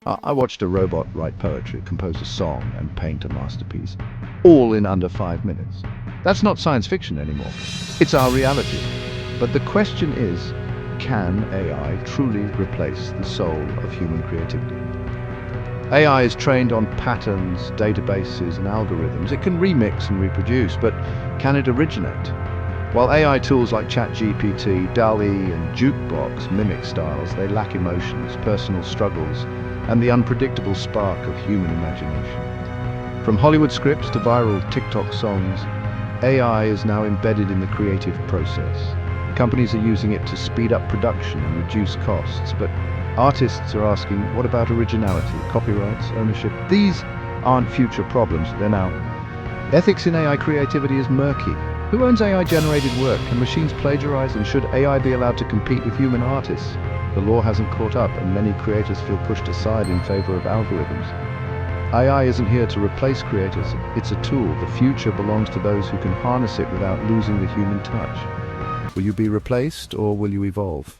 I watched a robot write poetry, compose a song, and paint a masterpiece, all in under 5 minutes. That's not science fiction anymore. It's our reality. But the question is, can AI truly replace the soul of human creativity? AI is trained on patterns, databases, and algorithms. It can remix and reproduce, but can it originate? While AI tools like ChatGPT, DALL-E, and Jukebox mimic styles, they lack emotions, personal struggles, and the unpredictable spark of human imagination. From Hollywood scripts to viral TikTok songs, AI is now embedded in the creative process. Companies are using it to speed up production and reduce costs, but artists are asking, what about originality, copyrights, ownership? These aren't future problems, they're now. Ethics in AI creativity is murky. Who owns AI-generated work? Can machines plagiarize, and should AI be allowed to compete with human artists? The law hasn't caught up, and many creators feel pushed aside in favor of algorithms. AI isn't here to replace creators, it's a tool. The future belongs to those who can harness it without losing the human touch. Will you be replaced, or will you evolve?